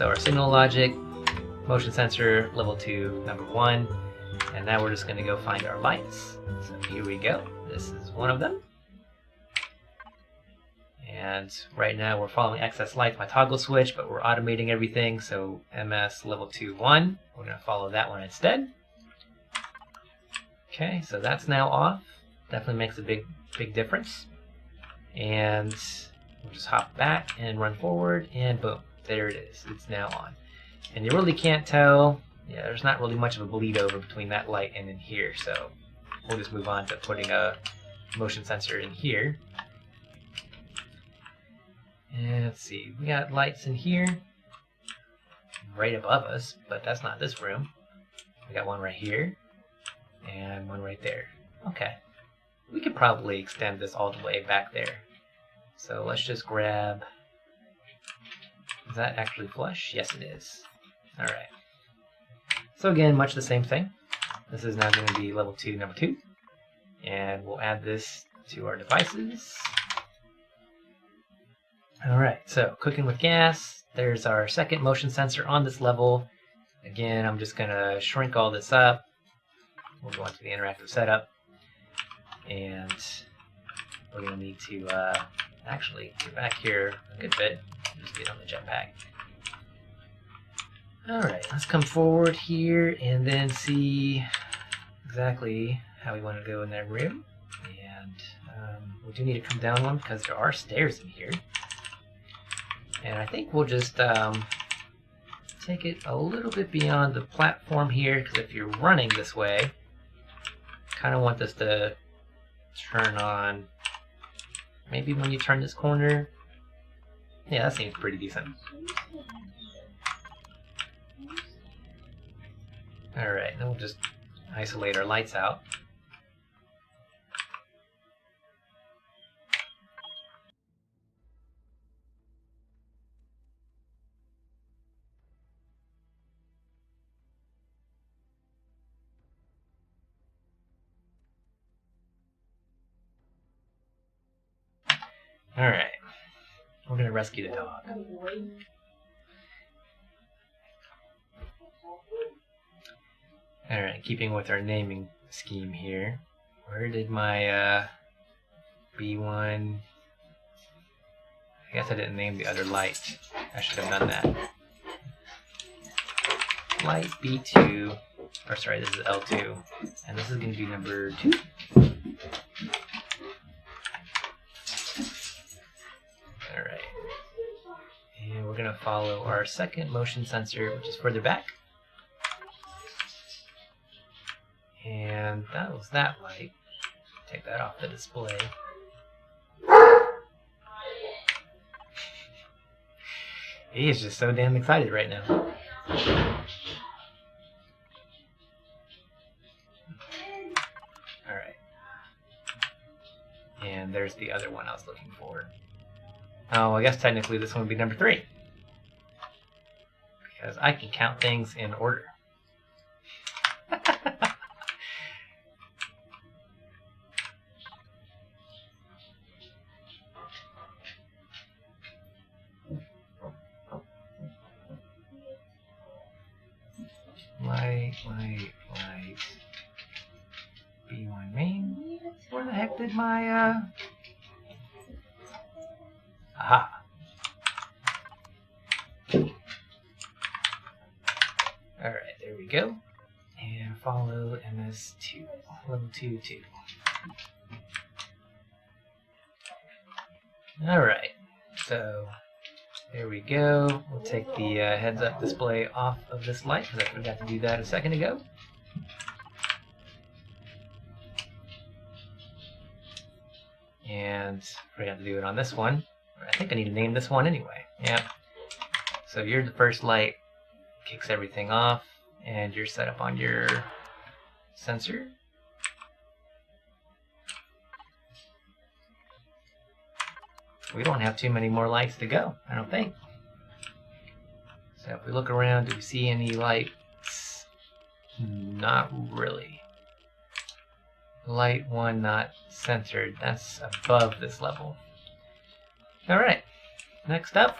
So our signal logic, motion sensor, level 2, number 1. And now we're just going to go find our lights. So here we go. This is one of them. And right now we're following excess lights, my toggle switch, but we're automating everything. So MS level 2, 1. We're going to follow that one instead. Okay, so that's now off. Definitely makes a big difference. And we'll just hop back and run forward, and boom, there it is. It's now on. And you really can't tell. Yeah, there's not really much of a bleed over between that light and in here, so we'll just move on to putting a motion sensor in here. And let's see, we got lights in here right above us, but that's not this room. We got one right here and one right there. Okay, we could probably extend this all the way back there. So let's just grab, is that actually flush? Yes it is. Alright. So again, much the same thing. This is now going to be level 2, number 2. And we'll add this to our devices. Alright, so cooking with gas. There's our second motion sensor on this level. Again, I'm just going to shrink all this up. We'll go into the interactive setup. And we're going to need to actually get back here a good bit. Just get on the jetpack. Alright, let's come forward here and then see exactly how we want to go in that room. And we do need to come down one because there are stairs in here. And I think we'll just take it a little bit beyond the platform here, because if you're running this way, kind of want this to turn on maybe when you turn this corner. Yeah, that seems pretty decent. Alright, then we'll just isolate our lights out. Alright, we're going to rescue the dog. Alright, keeping with our naming scheme here, where did my B1... I guess I didn't name the other light. I should have done that. Light B2, or sorry, this is L2, and this is going to be number 2. Alright, and we're going to follow our second motion sensor, which is further back. And that was that light. Take that off the display. He is just so damn excited right now. Alright. And there's the other one I was looking for. Oh, I guess technically this one would be number 3. Because I can count things in order. Light. B1 main. Where the heck did my, Aha. Alright, there we go. And follow MS2, level 2, 2. Alright, so there we go. We'll take the heads-up display off of this light because I forgot to do that a second ago. And forgot to do it on this one. I think I need to name this one anyway. Yeah. So you're the first light, kicks everything off, and you're set up on your sensor. We don't have too many more lights to go, I don't think. So if we look around, do we see any lights? Not really. Light 1 not censored. That's above this level. Alright, next up.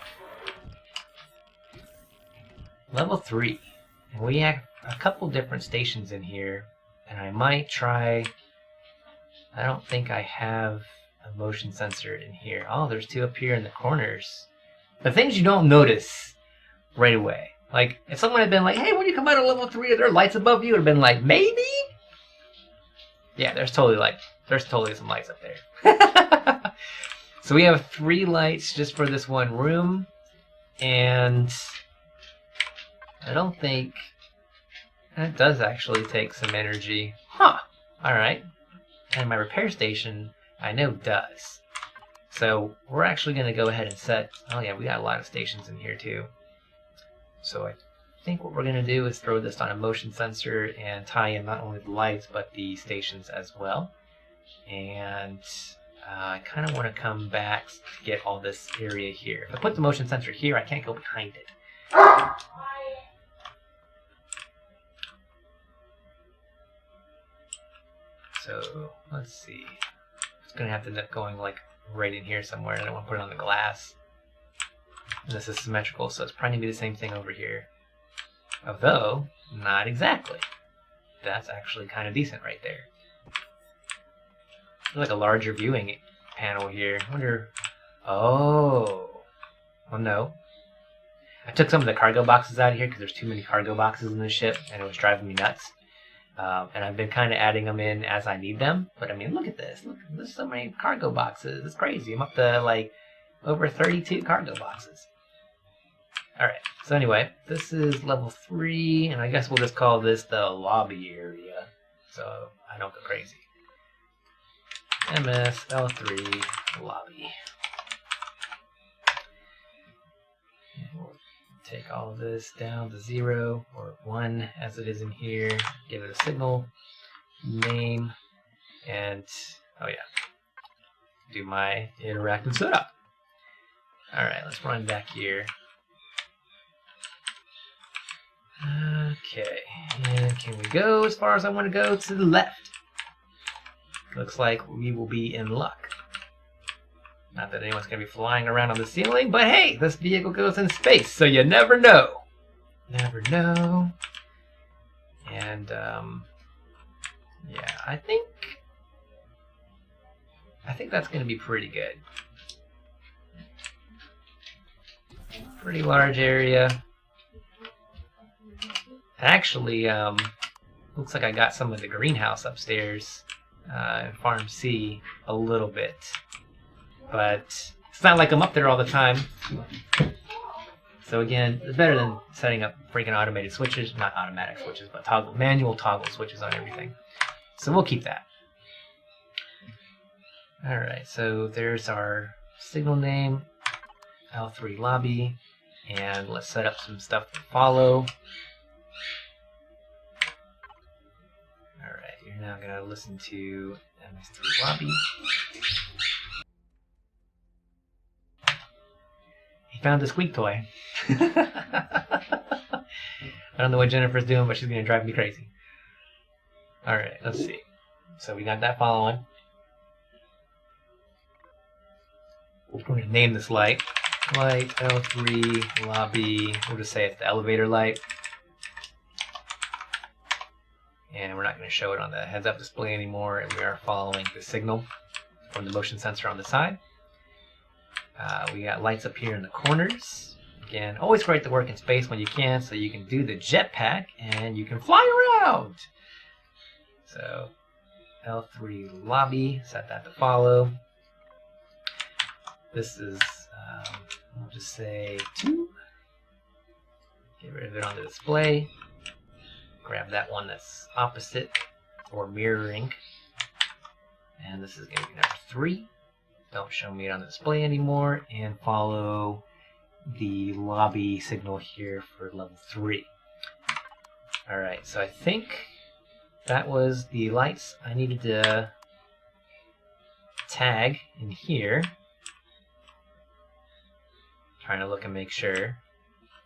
Level 3. And we have a couple different stations in here. And I might try... I don't think I have a motion sensor in here. Oh, there's 2 up here in the corners. The things you don't notice right away. Like, if someone had been like, hey, when you come out of level 3, are there lights above you? It would have been like, maybe? Yeah, there's totally some lights up there. So we have 3 lights just for this one room. And I don't think... That does actually take some energy. Huh. Alright. And my repair station, I know does. So we're actually going to go ahead and set... Oh yeah, we got a lot of stations in here too. So I think what we're going to do is throw this on a motion sensor and tie in not only the lights, but the stations as well. And I kind of want to come back to get all this area here. If I put the motion sensor here, I can't go behind it. So, let's see. It's going to have to end up going like right in here somewhere. I don't want to put it on the glass. And this is symmetrical, so it's probably going to be the same thing over here. Although, not exactly. That's actually kind of decent right there. Like a larger viewing panel here. I wonder... Oh. Well, no. I took some of the cargo boxes out of here because there's too many cargo boxes in the ship, and it was driving me nuts. And I've been kind of adding them in as I need them. But I mean, look at this. Look, there's so many cargo boxes. It's crazy. I'm up to like over 32 cargo boxes. Alright, so anyway, this is level 3, and I guess we'll just call this the lobby area, so I don't go crazy. MSL3 lobby. And we'll take all of this down to 0 or 1 as it is in here, give it a signal, name, and oh yeah, do my interactive setup. Alright, let's run back here. Okay, and can we go as far as I want to go? To the left. Looks like we will be in luck. Not that anyone's going to be flying around on the ceiling, but hey, this vehicle goes in space, so you never know. Never know. And, yeah, I think that's going to be pretty good. Pretty large area. Actually, looks like I got some of the greenhouse upstairs in Farm C a little bit. But it's not like I'm up there all the time. So again, it's better than setting up freaking automated switches. Not automatic switches, but manual toggle switches on everything. So we'll keep that. Alright, so there's our signal name, L3 lobby. And let's set up some stuff to follow. Alright, you're now going to listen to MS3 lobby. He found a squeak toy. I don't know what Jennifer's doing, but she's going to drive me crazy. Alright, let's see. So we got that following. We're going to name this light. Light L3 lobby. We'll just say it's the elevator light. And we're not going to show it on the heads-up display anymore, and we are following the signal from the motion sensor on the side. We got lights up here in the corners. Again, always great to work in space when you can, so you can do the jetpack and you can fly around. So, L3 lobby, set that to follow. This is, we'll just say 2. Get rid of it on the display. Grab that one that's opposite or mirroring. And this is going to be number 3. Don't show me it on the display anymore. And follow the lobby signal here for level 3. Alright, so I think that was the lights I needed to tag in here. Trying to look and make sure.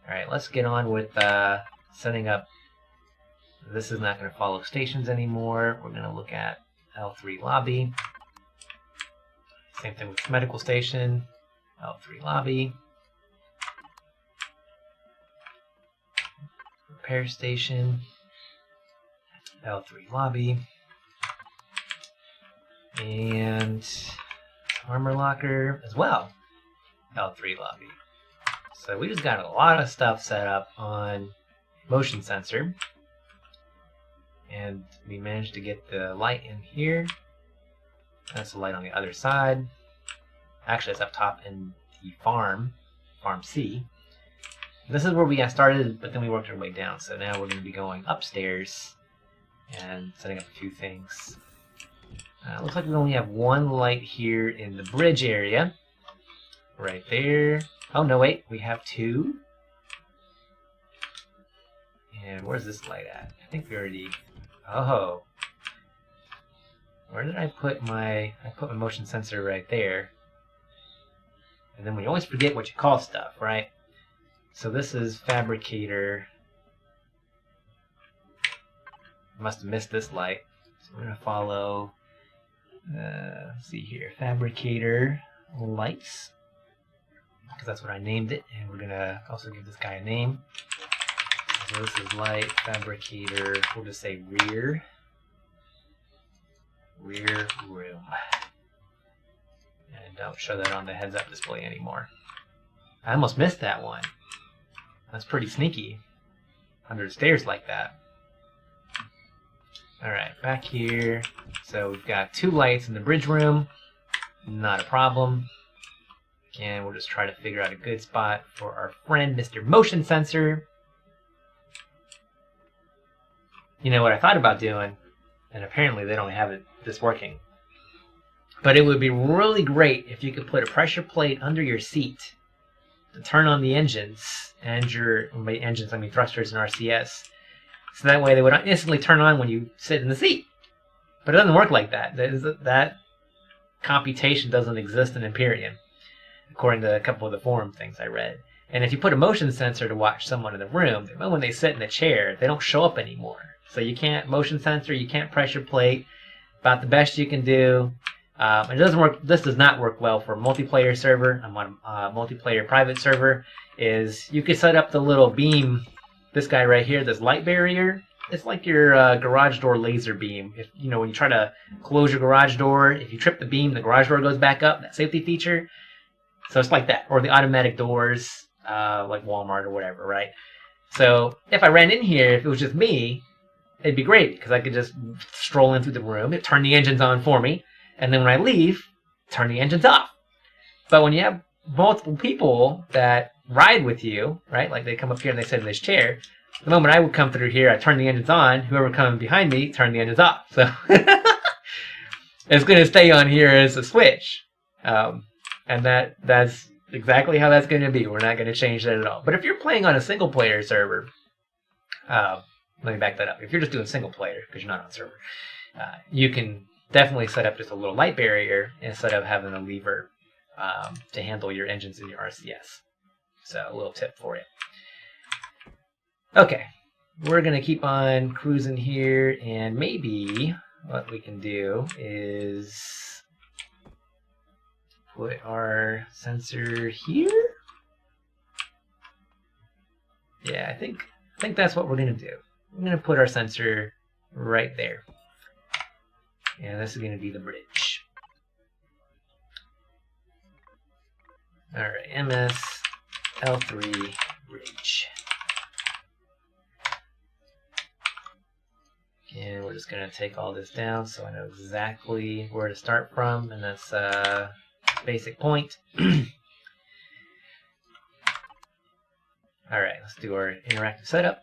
Alright, let's get on with setting up. This is not going to follow stations anymore. We're going to look at L3 lobby. Same thing with medical station. L3 lobby. repair station, L3 lobby, and armor locker as well, L3 lobby. So we just got a lot of stuff set up on motion sensor, and we managed to get the light in here. That's the light on the other side. Actually, it's up top in the farm C. This is where we got started, but then we worked our way down. So now we're going to be going upstairs and setting up a few things. Looks like we only have one light here in the bridge area. Right there. Oh, no, wait. We have two. And where's this light at? I think we already... Oh. Where did I put my... I put my motion sensor right there. And then we always forget what you call stuff, right? So this is fabricator. I must have missed this light. So we're going to follow... let's see here. Fabricator lights. Because that's what I named it. And we're going to also give this guy a name. So this is light, fabricator, we'll just say rear room. And don't show that on the heads up display anymore. I almost missed that one. That's pretty sneaky. Under the stairs like that. Alright, back here. So we've got two lights in the bridge room. Not a problem. Again, we'll just try to figure out a good spot for our friend Mr. Motion Sensor. You know what I thought about doing, and apparently they don't have this working. But it would be really great if you could put a pressure plate under your seat to turn on the engines, and by engines I mean thrusters and RCS, so that way they would not instantly turn on when you sit in the seat. But it doesn't work like that. That computation doesn't exist in Empyrion, according to a couple of the forum things I read. And if you put a motion sensor to watch someone in the room, when they sit in the chair, they don't show up anymore. So you can't motion sensor, you can't pressure plate. About the best you can do. It doesn't work. This does not work well for a multiplayer server. I'm on a multiplayer private server. Is you could set up the little beam. This guy right here, this light barrier. It's like your garage door laser beam. If you know when you try to close your garage door, if you trip the beam, the garage door goes back up. That safety feature. So it's like that, or the automatic doors, like Walmart or whatever, right? So if I ran in here, if it was just me, it'd be great because I could just stroll in through the room, it turn the engines on for me, and then when I leave, turn the engines off. But when you have multiple people that ride with you, right? Like they come up here and they sit in this chair. The moment I would come through here, I turn the engines on. Whoever comes behind me, turn the engines off. So it's going to stay on here as a switch. And that's exactly how that's going to be. We're not going to change that at all. But if you're playing on a single player server, let me back that up. If you're just doing single player, because you're not on server, you can definitely set up just a little light barrier instead of having a lever to handle your engines and your RCS. So a little tip for you. Okay, we're going to keep on cruising here, and maybe what we can do is put our sensor here. Yeah, I think that's what we're going to do. I'm going to put our sensor right there. And this is going to be the bridge. Alright, MS L3 bridge. And we're just going to take all this down so I know exactly where to start from, and that's basic point. Alright, let's do our interactive setup.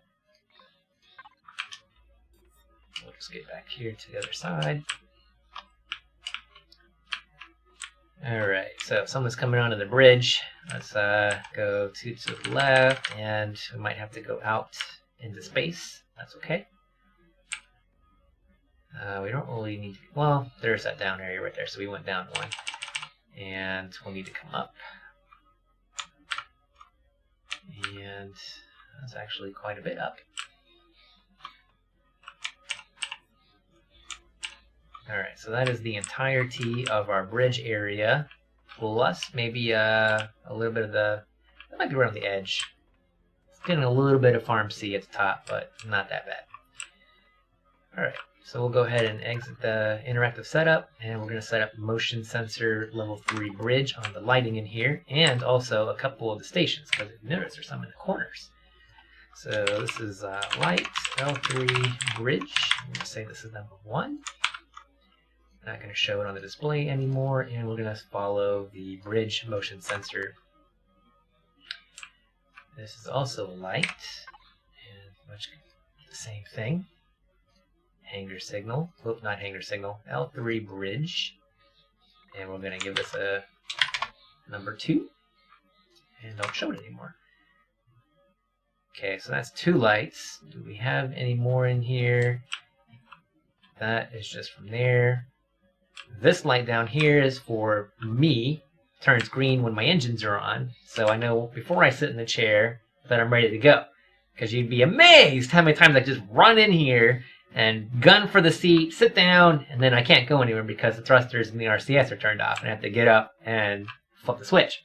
We'll just get back here to the other side. Alright, so if someone's coming onto the bridge, let's go to the left, and we might have to go out into space. That's okay. We don't really need to, well, there's that down area right there, so we went down one. And we'll need to come up. And that's actually quite a bit up. Alright, so that is the entirety of our bridge area, plus maybe a little bit of the, that might be around the edge. getting a little bit of Farm C at the top, but not that bad. Alright, so we'll go ahead and exit the interactive setup, and we're going to set up motion sensor level 3 bridge on the lighting in here, and also a couple of the stations, because if you notice there's some in the corners. So this is light L3 bridge. I'm going to say this is number 1. Not going to show it on the display anymore, and we're going to follow the bridge motion sensor. This is also light, and much the same thing. Hanger signal, whoop, not hanger signal, L3 bridge, and we're going to give this a number 2, and don't show it anymore. Okay, so that's 2 lights. Do we have any more in here? That is just from there. This light down here is for me. Turns green when my engines are on, so I know before I sit in the chair that I'm ready to go. Because you'd be amazed how many times I just run in here and gun for the seat, sit down, and then I can't go anywhere because the thrusters and the RCS are turned off, and I have to get up and flip the switch.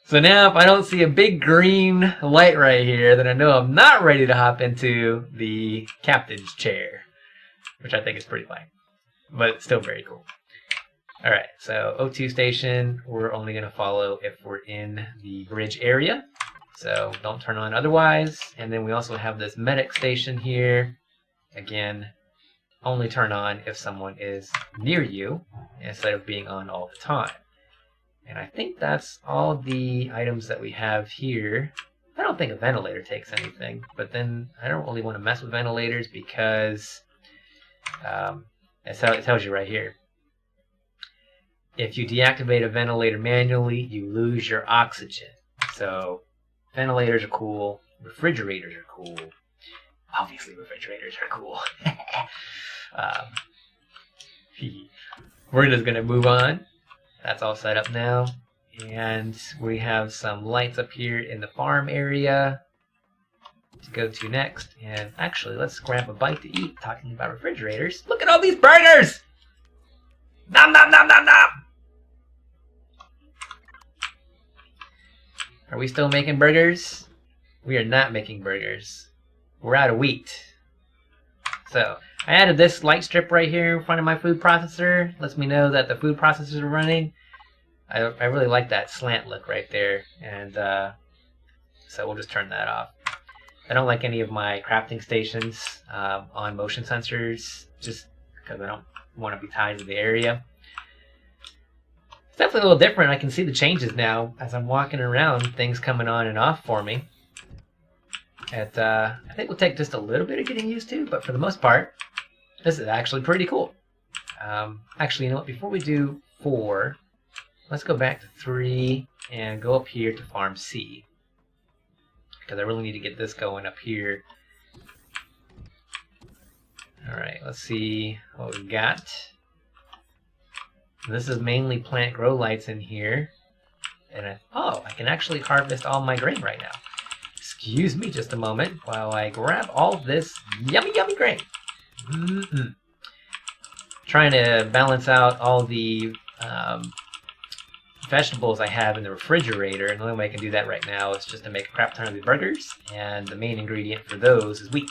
So now if I don't see a big green light right here, then I know I'm not ready to hop into the captain's chair, which I think is pretty funny, but it's still very cool. Alright, so O2 station, we're only going to follow if we're in the bridge area. So don't turn on otherwise. And then we also have this medic station here. Again, only turn on if someone is near you instead of being on all the time. And I think that's all the items that we have here. I don't think a ventilator takes anything, but then I don't really want to mess with ventilators because it tells you right here. If you deactivate a ventilator manually, you lose your oxygen. So ventilators are cool. Refrigerators are cool. Obviously, refrigerators are cool. We're just going to move on. That's all set up now. And we have some lights up here in the farm area to go to next. And actually, let's grab a bite to eat. Talking about refrigerators. Look at all these burgers! Nom nom nom nom nom! Are we still making burgers? We are not making burgers. We're out of wheat. So, I added this light strip right here in front of my food processor. Lets me know that the food processors are running. I really like that slant look right there. And so we'll just turn that off. I don't like any of my crafting stations on motion sensors, just because I don't want to be tied to the area. It's definitely a little different. I can see the changes now as I'm walking around, things coming on and off for me. I think will take just a little bit of getting used to, but for the most part, this is actually pretty cool. Actually, you know what? Before we do 4, let's go back to 3 and go up here to Farm C. Because I really need to get this going up here. Alright, let's see what we've got. This is mainly plant grow lights in here. And I can actually harvest all my grain right now. Excuse me just a moment while I grab all this yummy, yummy grain. Trying to balance out all the vegetables I have in the refrigerator, and the only way I can do that right now is just to make a crap ton of the burgers, and the main ingredient for those is wheat.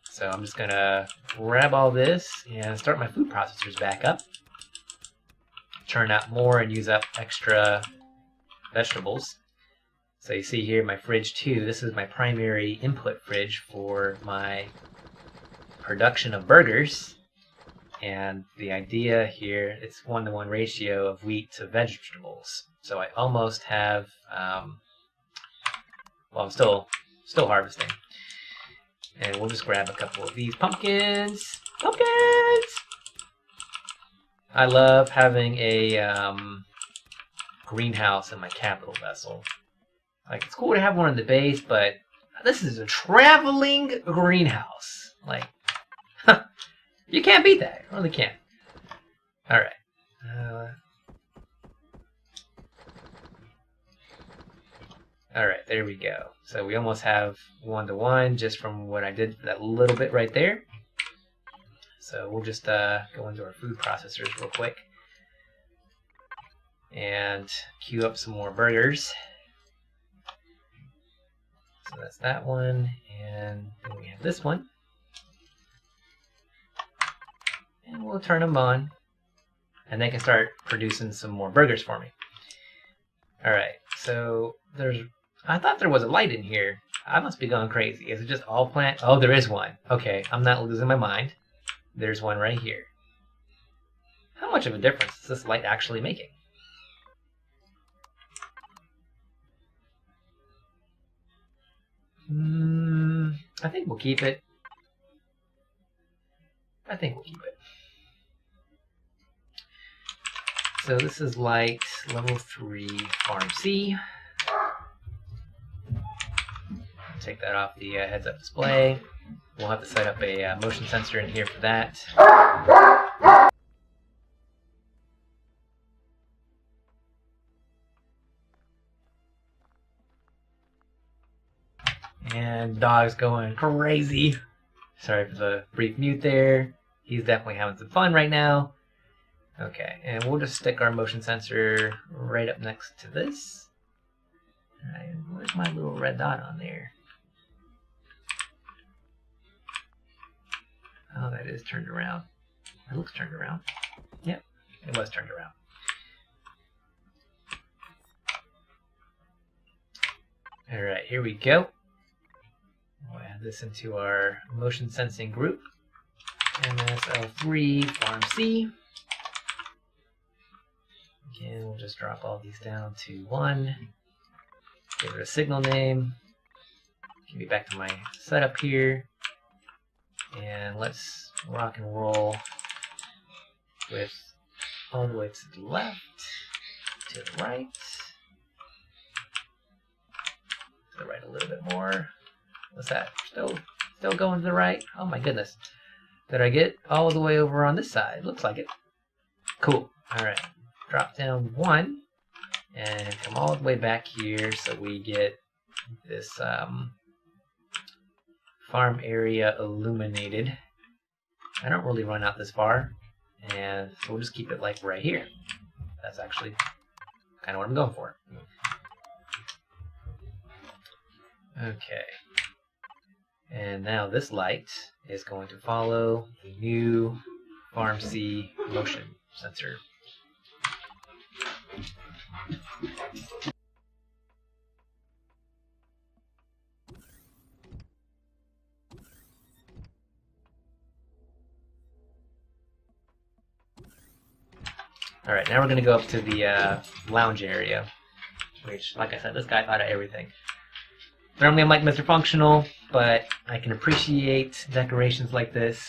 So I'm just gonna grab all this and start my food processors back up. Churn out more and use up extra vegetables. So you see here my fridge 2, this is my primary input fridge for my production of burgers. And the idea here, it's 1-to-1 ratio of wheat to vegetables. So I almost have, well, I'm still harvesting. And we'll just grab a couple of these pumpkins. Pumpkins! I love having a greenhouse in my capital vessel. Like, it's cool to have one in the base, but this is a traveling greenhouse. Like, you can't beat that. You really can't. Alright. Alright, there we go. So we almost have 1-to-1 just from what I did for that little bit right there. So we'll just go into our food processors real quick and queue up some more burgers. So that's that one, and then we have this one. And we'll turn them on, and they can start producing some more burgers for me. Alright, so I thought there was a light in here. I must be going crazy. Is it just all plant? Oh, there is one. Okay, I'm not losing my mind. There's one right here. How much of a difference is this light actually making? I think we'll keep it. I think we'll keep it. So this is light level 3 farm C. Take that off the heads-up display. We'll have to set up a motion sensor in here for that. And dog's going crazy. Sorry for the brief mute there. He's definitely having some fun right now. Okay, and we'll just stick our motion sensor right up next to this. Alright, where's my little red dot on there? Oh, that is turned around. It looks turned around. Yep, it was turned around. Alright, here we go. We'll add this into our motion sensing group. MSL3 Farm C. Again, we'll just drop all these down to 1. Give it a signal name. Give me back to my setup here. And let's rock and roll with all the way to the left, to the right. To the right a little bit more. What's that? Still going to the right? Oh my goodness. Did I get all the way over on this side? Looks like it. Cool. Alright. Drop down 1 and come all the way back here so we get this farm area illuminated. I don't really run out this far, and so we'll just keep it like right here. That's actually kind of what I'm going for. Okay. And now this light is going to follow the new Farm C motion sensor. Alright, now we're going to go up to the lounge area, which, like I said, this guy thought of everything. Normally I'm like Mr. Functional, but I can appreciate decorations like this.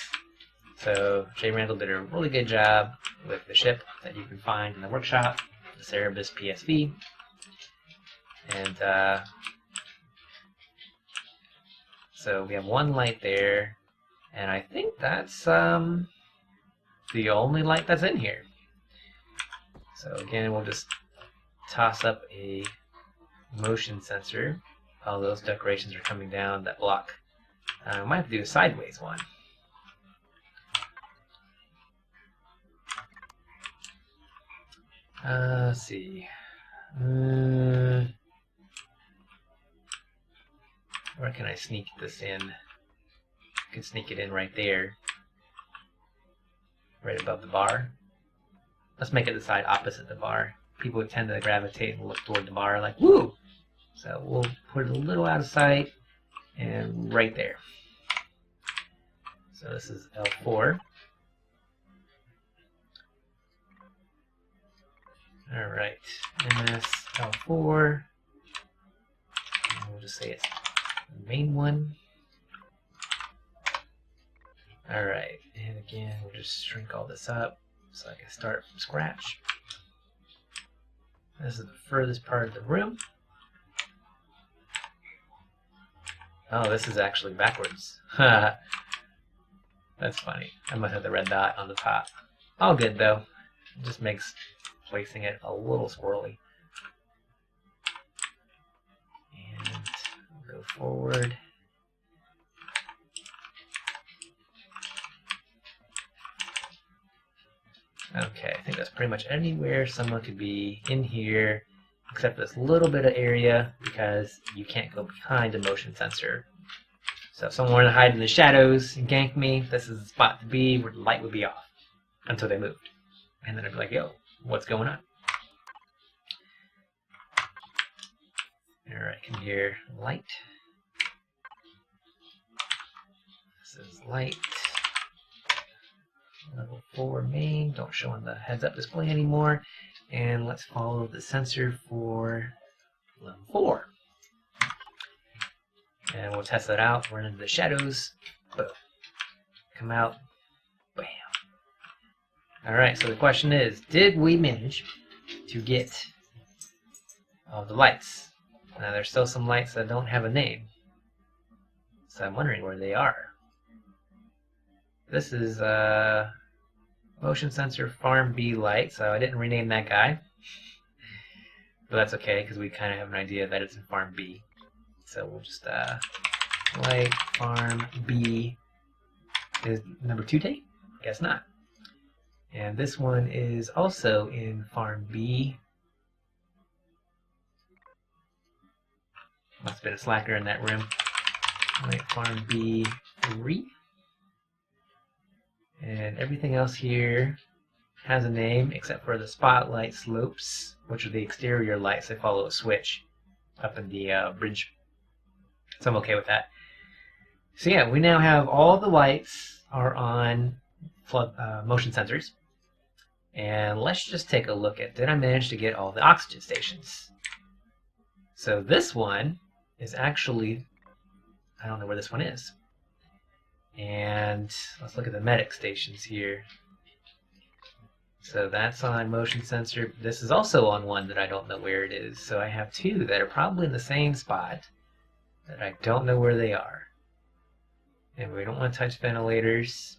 So Jay Randall did a really good job with the ship that you can find in the workshop, the Cerebus PSV. And so we have one light there, and I think that's the only light that's in here. So again, we'll just toss up a motion sensor. All those decorations are coming down that block. We might have to do a sideways one. Let's see. Where can I sneak this in? I can sneak it in right there. Right above the bar. Let's make it the side opposite the bar. People would tend to gravitate and look toward the bar like, woo! So we'll put it a little out of sight and right there. So this is L4. Alright, MS L4. And we'll just say it's the main one. Alright, and again, we'll just shrink all this up so I can start from scratch. This is the furthest part of the room. Oh, this is actually backwards. That's funny. I must have the red dot on the top. All good though. It just makes placing it a little squirrely. And we'll go forward. Okay, I think that's pretty much anywhere someone could be in here except for this little bit of area because you can't go behind a motion sensor. So if someone wanted to hide in the shadows and gank me, this is the spot to be where the light would be off until they moved. And then I'd be like, yo, what's going on? Alright, come here, light. This is light. Level 4 main, don't show on the heads-up display anymore. And let's follow the sensor for level 4. And we'll test that out. Run into the shadows. Boom. Come out. Bam. Alright, so the question is, did we manage to get all the lights? Now there's still some lights that don't have a name. So I'm wondering where they are. This is motion sensor farm B light, so I didn't rename that guy. But that's okay, because we kind of have an idea that it's in farm B. So we'll just light farm B. Is number 2 take? Guess not. And this one is also in farm B. Must have been a slacker in that room. Light farm B 3. And everything else here has a name except for the spotlight slopes, which are the exterior lights that follow a switch up in the bridge. So I'm okay with that. So yeah, we now have all the lights are on motion sensors. And let's just take a look at, did I manage to get all the oxygen stations? So this one is actually, I don't know where this one is. And let's look at the medic stations here. So that's on motion sensor. This is also on one that I don't know where it is. So I have 2 that are probably in the same spot that I don't know where they are. And we don't want to touch ventilators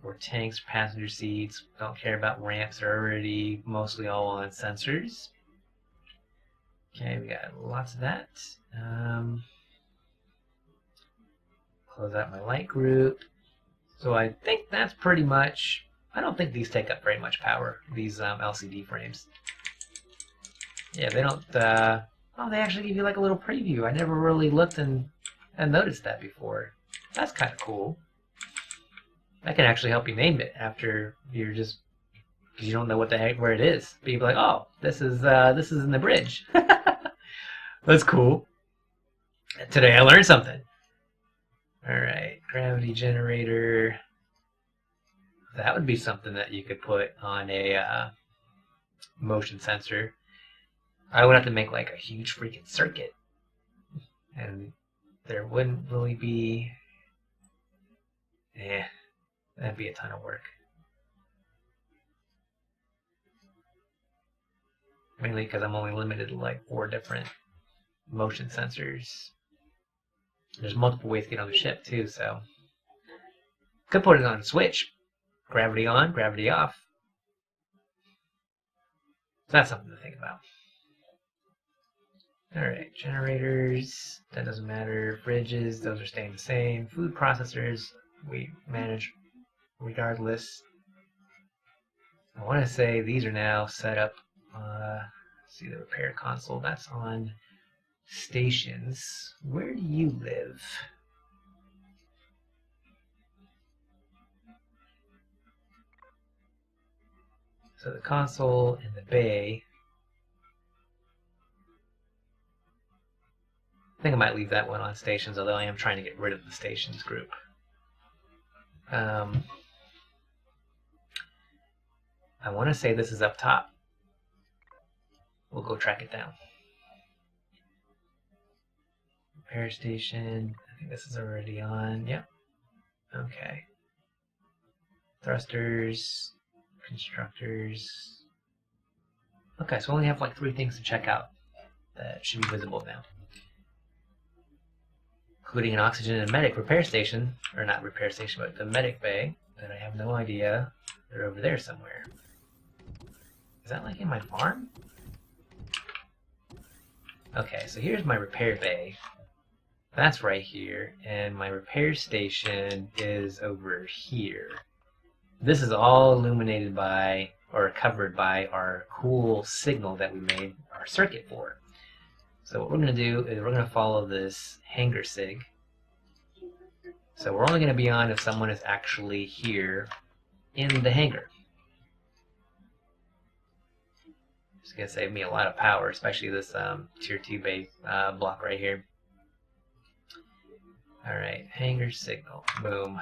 or tanks or passenger seats. Don't care about ramps. They're already mostly all on sensors. Okay, we got lots of that. Close out my light group. So I think that's pretty much, I don't think these take up very much power, these LCD frames. Yeah, they don't, oh, they actually give you like a little preview. I never really looked and noticed that before. That's kind of cool. That can actually help you name it after you're just, because you don't know what the heck, where it is. But you'd be like, oh, this is in the bridge. That's cool. Today I learned something. Alright, gravity generator. That would be something that you could put on a motion sensor. I would have to make like a huge freaking circuit. And there wouldn't really be... that'd be a ton of work. Mainly because I'm only limited to like 4 different motion sensors. There's multiple ways to get on the ship too, so could put it on a switch. Gravity on, gravity off. So that's something to think about. Alright, generators, that doesn't matter. Fridges, those are staying the same. Food processors, we manage regardless. I want to say these are now set up, see the repair console, that's on stations. Where do you live? So the console and the bay. I think I might leave that one on stations, although I am trying to get rid of the stations group. I want to say this is up top. We'll go track it down. Repair station. I think this is already on. Yep. Okay. Thrusters. Constructors. Okay, so we only have like 3 things to check out that should be visible now. Including an oxygen and medic repair station. Or not repair station, but the medic bay. That I have no idea. They're over there somewhere. Is that like in my farm? Okay, so here's my repair bay. That's right here, and my repair station is over here. This is all illuminated by, or covered by, our cool signal that we made, our circuit for. So what we're going to do is we're going to follow this hangar sig. So we're only going to be on if someone is actually here in the hangar. It's going to save me a lot of power, especially this tier 2 base block right here. Alright, hangar signal. Boom.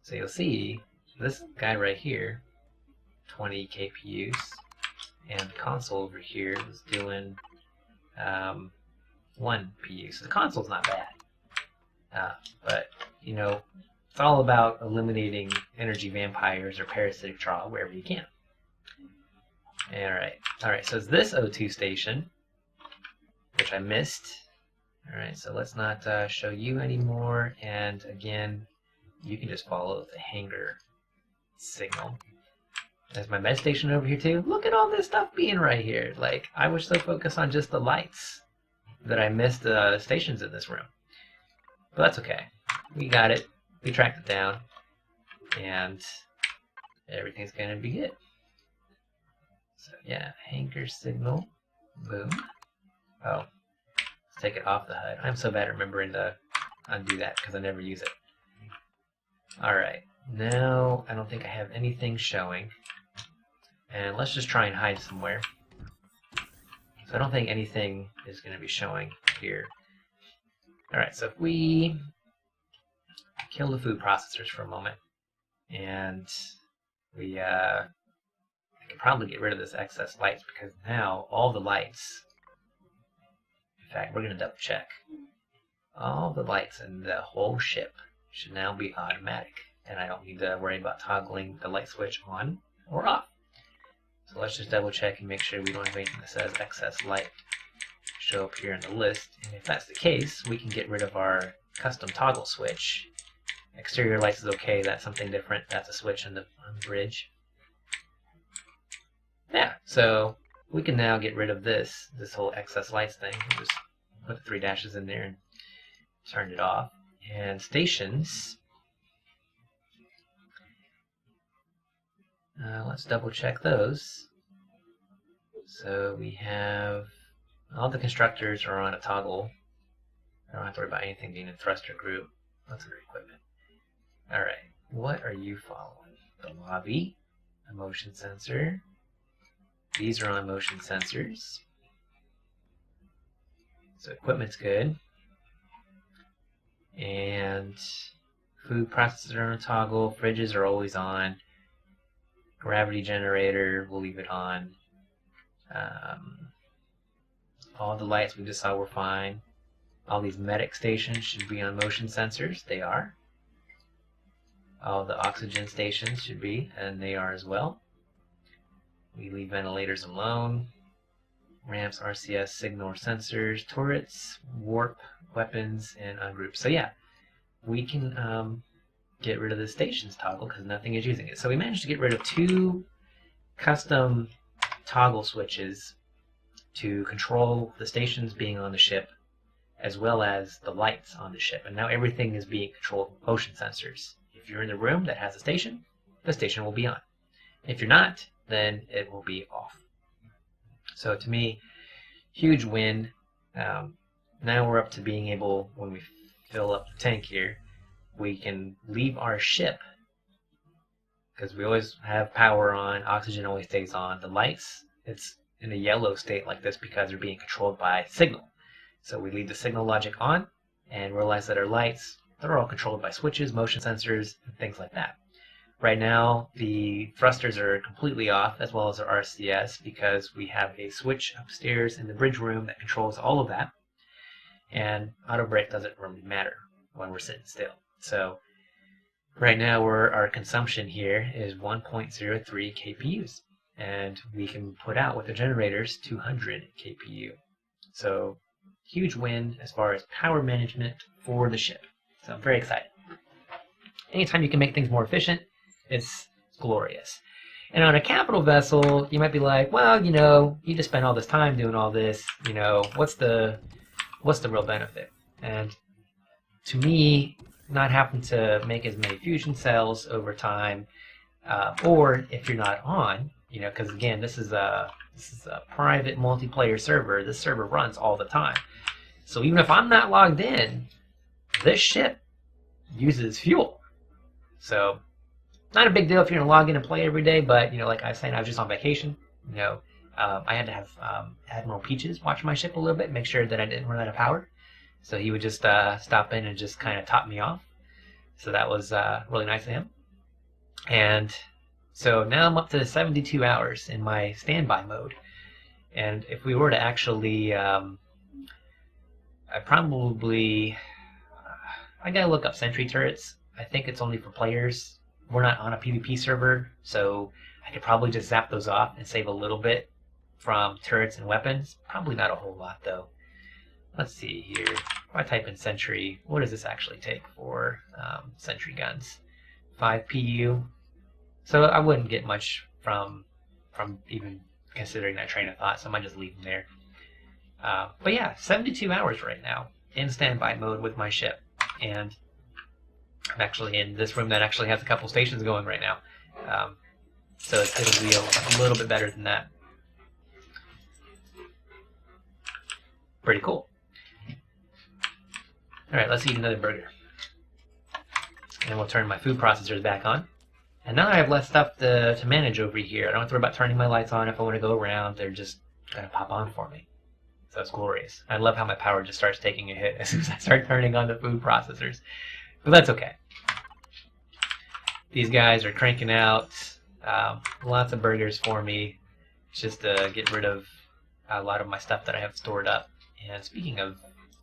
So you'll see this guy right here, 20 KPUs, and the console over here is doing 1 PU. So the console's not bad. But, you know, it's all about eliminating energy vampires or parasitic draw wherever you can. Alright, so it's this O2 station, which I missed. Alright, so let's not show you anymore, and again, you can just follow the hangar signal. There's my med station over here too. Look at all this stuff being right here. Like, I was so focused on just the lights that I missed the stations in this room. But that's okay. We got it. We tracked it down, and everything's gonna be good. So yeah, hangar signal. Boom. Oh, let's take it off the HUD. I'm so bad at remembering to undo that because I never use it. Alright, now I don't think I have anything showing. And let's just try and hide somewhere. So I don't think anything is going to be showing here. Alright, so if we kill the food processors for a moment, and we I can probably get rid of this excess lights, because now all the lights, in fact, we're going to double check. All the lights in the whole ship should now be automatic, and I don't need to worry about toggling the light switch on or off. So let's just double check and make sure we don't have anything that says excess light show up here in the list. And if that's the case, we can get rid of our custom toggle switch. Exterior lights is okay, that's something different. That's a switch on the bridge. Yeah, so we can now get rid of this whole excess lights thing. We'll just put the 3 dashes in there and turn it off. And stations, let's double check those. So we have all the constructors are on a toggle. I don't have to worry about anything being in thruster group. That's under equipment. Alright, what are you following? The lobby, a motion sensor. These are on motion sensors. So equipment's good. And food processors are on a toggle. Fridges are always on. Gravity generator, we'll leave it on. All the lights we just saw were fine. All these medic stations should be on motion sensors. They are. All the oxygen stations should be, and they are as well. We leave ventilators alone. Ramps, RCS, signal sensors, turrets, warp, weapons, and ungroup. So yeah, we can get rid of the stations toggle because nothing is using it. So we managed to get rid of 2 custom toggle switches to control the stations being on the ship, as well as the lights on the ship. And now everything is being controlled with motion sensors. If you're in the room that has a station, the station will be on. If you're not, then it will be off. So to me, huge win. Now we're up to being able, when we fill up the tank here, we can leave our ship, because we always have power on, oxygen always stays on. The lights, it's in a yellow state like this because they're being controlled by signal. So we leave the signal logic on and realize that our lights, they're all controlled by switches, motion sensors, and things like that. Right now, the thrusters are completely off, as well as our RCS, because we have a switch upstairs in the bridge room that controls all of that. And auto brake doesn't really matter when we're sitting still. So right now, our consumption here is 1.03 KPUs. And we can put out with the generators 200 KPU. So huge win as far as power management for the ship. So I'm very excited. Anytime you can make things more efficient, it's glorious. And on a capital vessel, you might be like, well, you know, you just spent all this time doing all this, you know, what's the real benefit? And to me, not having to make as many fusion cells over time, or if you're not on, you know, because again, this is This is a private multiplayer server. This server runs all the time. So even if I'm not logged in, this ship uses fuel. So not a big deal if you're gonna log in and play every day, but you know, like I was saying, I was just on vacation. You know, I had to have Admiral Peaches watch my ship a little bit, make sure that I didn't run out of power. So he would just stop in and just kind of top me off. So that was really nice of him. And so now I'm up to 72 hours in my standby mode. And if we were to actually, I gotta look up sentry turrets. I think it's only for players. We're not on a PvP server, so I could probably just zap those off and save a little bit from turrets and weapons. Probably not a whole lot though. Let's see here. If I type in sentry, what does this actually take for sentry guns? 5 PU. So I wouldn't get much from even considering that train of thought, so I might just leave them there. But yeah, 72 hours right now in standby mode with my ship. And I'm actually in this room that actually has a couple stations going right now. So it'll be a little bit better than that. Pretty cool. Alright, let's eat another burger. And we'll turn my food processors back on. And now I have less stuff to manage over here. I don't have to worry about turning my lights on if I want to go around. They're just going to pop on for me. So it's glorious. I love how my power just starts taking a hit as soon as I start turning on the food processors. But that's okay. These guys are cranking out lots of burgers for me. It's just to get rid of a lot of my stuff that I have stored up. And speaking of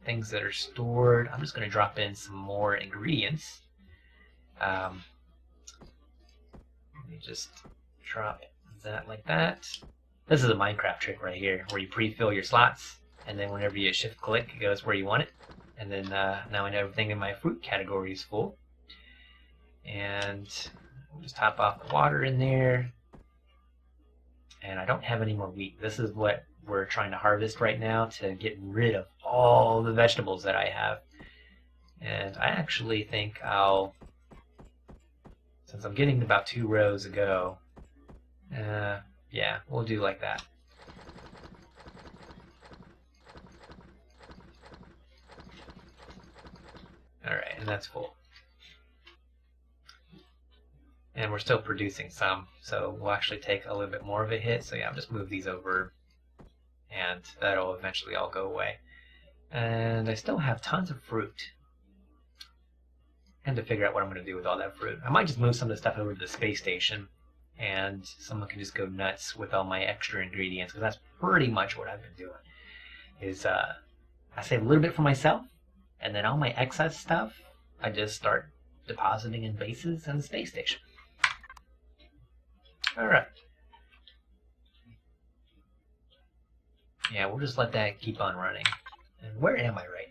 things that are stored, I'm just going to drop in some more ingredients. Let me just drop that like that. This is a Minecraft trick right here, where you pre-fill your slots, and then whenever you shift-click, it goes where you want it. And then now I know everything in my fruit category is full. And we'll just top off the water in there. And I don't have any more wheat. This is what we're trying to harvest right now to get rid of all the vegetables that I have. And I actually think I'll, since I'm getting about 2 rows ago, yeah, we'll do like that. Alright, and that's full. And we're still producing some, so we'll actually take a little bit more of a hit. So yeah, I'll just move these over, and that'll eventually all go away. And I still have tons of fruit. And to figure out what I'm going to do with all that fruit. I might just move some of the stuff over to the space station, and someone can just go nuts with all my extra ingredients, because that's pretty much what I've been doing. Is I save a little bit for myself, and then all my excess stuff, I just start depositing in bases and the space station. Alright. Yeah, we'll just let that keep on running. And where am I right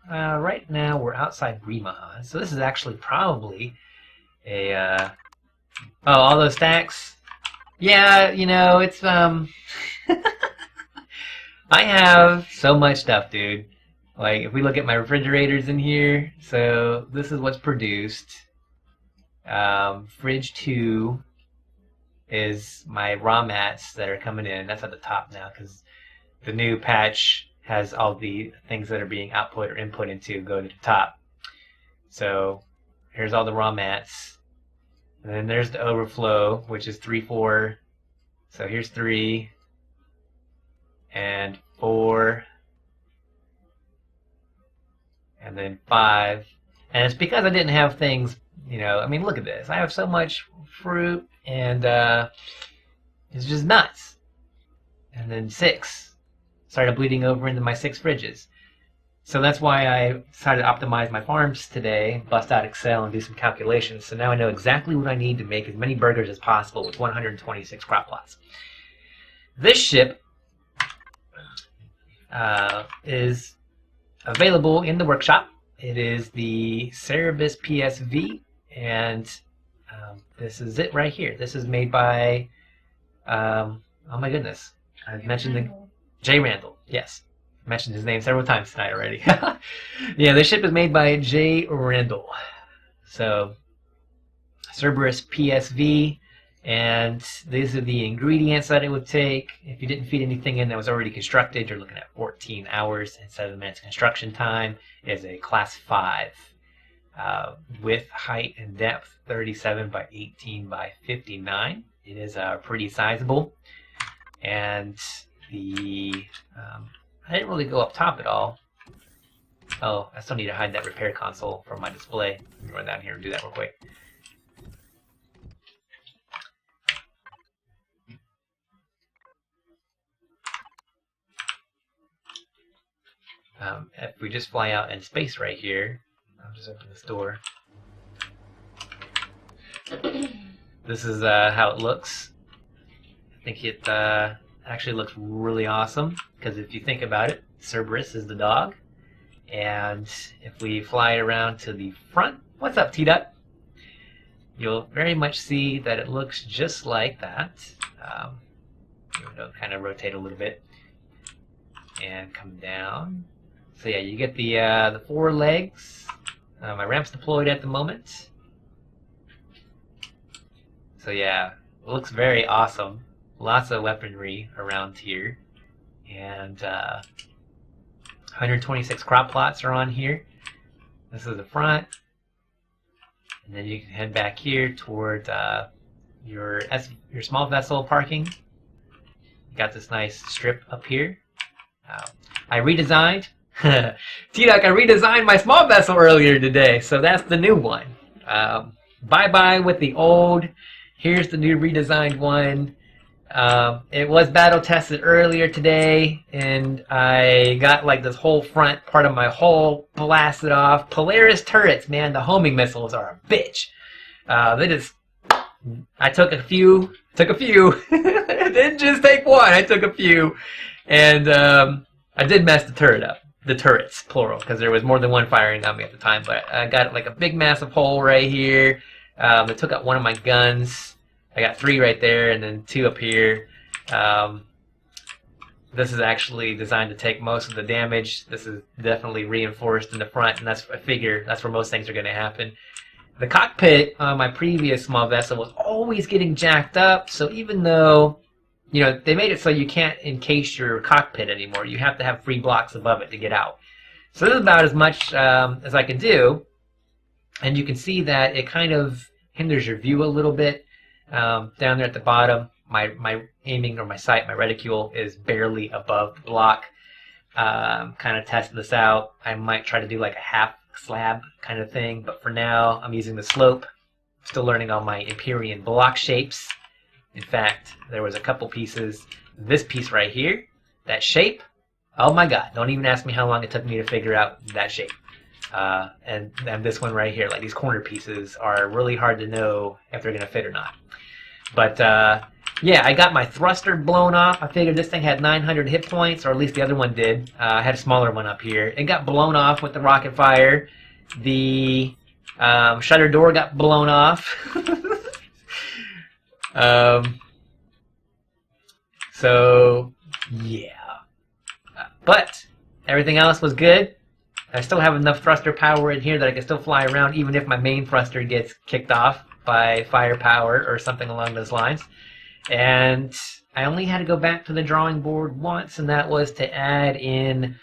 now? Right now we're outside Remahan. So this is actually probably a oh, all those stacks? Yeah, you know, it's I have so much stuff, dude. Like, if we look at my refrigerators in here, so this is what's produced. Fridge 2 is my raw mats that are coming in. That's at the top now, because the new patch has all the things that are being output or input into go to the top. So here's all the raw mats. And then there's the overflow, which is 3, 4. So here's 3 and 4. And then 5. And it's because I didn't have things, you know, I mean, look at this. I have so much fruit, and it's just nuts. And then 6. Started bleeding over into my 6 fridges. So that's why I decided to optimize my farms today, bust out Excel and do some calculations. So now I know exactly what I need to make as many burgers as possible with 126 crop plots. This ship is available in the workshop. It is the Cerebus PSV, and this is it right here. This is made by, oh my goodness, I've mentioned the J. Randall. Yes, I mentioned his name several times tonight already. Yeah, this ship is made by J. Randall. So Cerberus PSV, And these are the ingredients that it would take. If you didn't feed anything in that was already constructed, you're looking at 14 hours and 7 minutes construction time. It is a class 5. Width, height, and depth 37 by 18 by 59. It is pretty sizable. And the I didn't really go up top at all. Oh, I still need to hide that repair console from my display. Let me run down here and do that real quick. If we just fly out in space right here, I'll just open this door. This is how it looks. I think it actually looks really awesome, because if you think about it, Cerberus is the dog. And if we fly around to the front, what's up, T-Duck? You'll very much see that it looks just like that. It'll kind of rotate a little bit and come down. So yeah, you get the 4 legs. My ramp's deployed at the moment. So yeah, it looks very awesome. Lots of weaponry around here. And 126 crop plots are on here. This is the front. And then you can head back here toward your small vessel parking. You got this nice strip up here. I redesigned. T-Duck, I redesigned my small vessel earlier today, so that's the new one. Bye-bye with the old. Here's the new redesigned one. It was battle tested earlier today, and I got like this whole front part of my hull blasted off. Polaris turrets, man, the homing missiles are a bitch. I took a few. It didn't just take one, I took a few. And I did mess the turret up. The turrets, plural, because there was more than one firing on me at the time. But I got like a big massive hole right here. It took out one of my guns. I got 3 right there and then 2 up here. This is actually designed to take most of the damage. This is definitely reinforced in the front, and I figure that's where most things are going to happen. The cockpit on my previous small vessel was always getting jacked up, so even though, you know, they made it so you can't encase your cockpit anymore. You have to have 3 blocks above it to get out. So this is about as much as I can do, and you can see that it kind of hinders your view a little bit. Down there at the bottom, my aiming or my sight, my reticule is barely above the block. Kind of testing this out. I might try to do like a half slab kind of thing, but for now I'm using the slope. Still learning all my Empyrion block shapes. In fact, there was a couple pieces. This piece right here, that shape, oh my god, don't even ask me how long it took me to figure out that shape. And this one right here, like these corner pieces are really hard to know if they're going to fit or not. But yeah, I got my thruster blown off. I figured this thing had 900 hit points, or at least the other one did. I had a smaller one up here. It got blown off with the rocket fire. The shutter door got blown off. So yeah, but everything else was good. I still have enough thruster power in here that I can still fly around even if my main thruster gets kicked off by firepower or something along those lines. And I only had to go back to the drawing board once, and that was to add in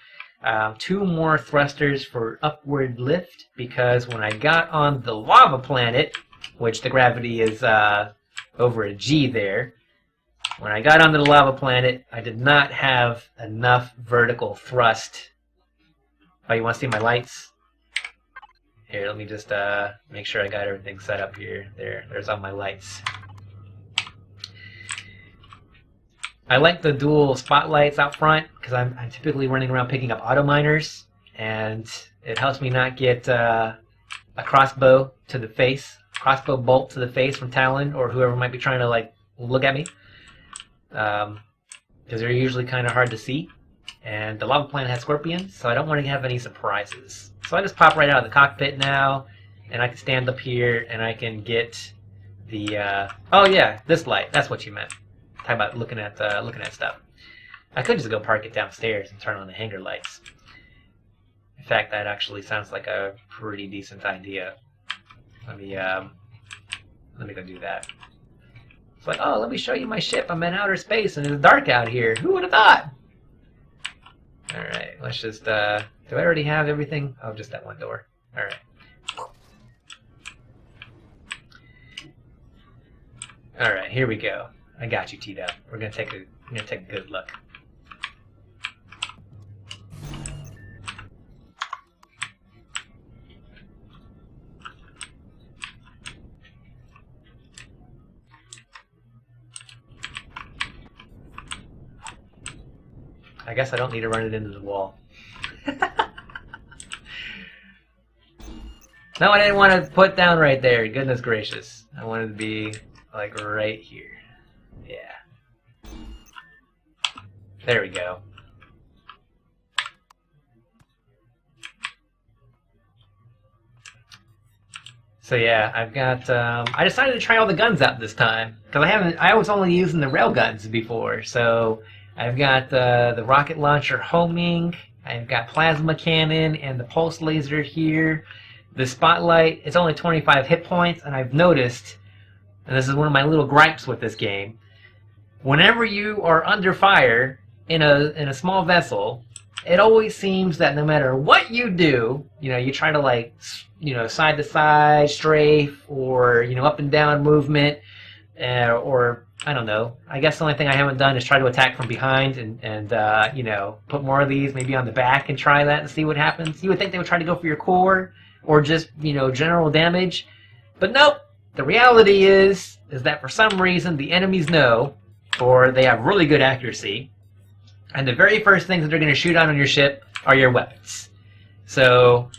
2 more thrusters for upward lift, because when I got on the lava planet, which the gravity is over a G there, when I got onto the lava planet, I did not have enough vertical thrust. Oh, you want to see my lights? Here, let me just make sure I got everything set up here. There's all my lights. I like the dual spotlights out front because I'm typically running around picking up auto miners, and it helps me not get a crossbow to the face, crossbow bolt to the face from Talon or whoever might be trying to like look at me, because they're usually kind of hard to see. And the lava planet has scorpions, so I don't want to have any surprises. So I just pop right out of the cockpit now, and I can stand up here and I can get the oh yeah, this light. That's what you meant. Talk about looking at stuff. I could just go park it downstairs and turn on the hangar lights. In fact, that actually sounds like a pretty decent idea. Let me go do that. It's like, oh, let me show you my ship. I'm in outer space and it's dark out here. Who would have thought? Alright, let's just, do I already have everything? Oh, just that one door. Alright. Alright, here we go. I got you, Tito. We're gonna take a good look. I guess I don't need to run it into the wall. No, I didn't want to put down right there. Goodness gracious. I wanted to be like right here. Yeah. There we go. So yeah, I've got, I decided to try all the guns out this time. Because I was only using the rail guns before. So I've got the rocket launcher homing. I've got plasma cannon and the pulse laser here. The spotlight, it's only 25 hit points, and I've noticed, and this is one of my little gripes with this game, whenever you are under fire in a small vessel, it always seems that no matter what you do, you try to like, side to side, strafe, or up and down movement, or I don't know. I guess the only thing I haven't done is try to attack from behind and put more of these maybe on the back and try that and see what happens. You would think they would try to go for your core or just, general damage. But nope. The reality is that for some reason the enemies know, or they have really good accuracy, and the very first things that they're going to shoot on your ship are your weapons. So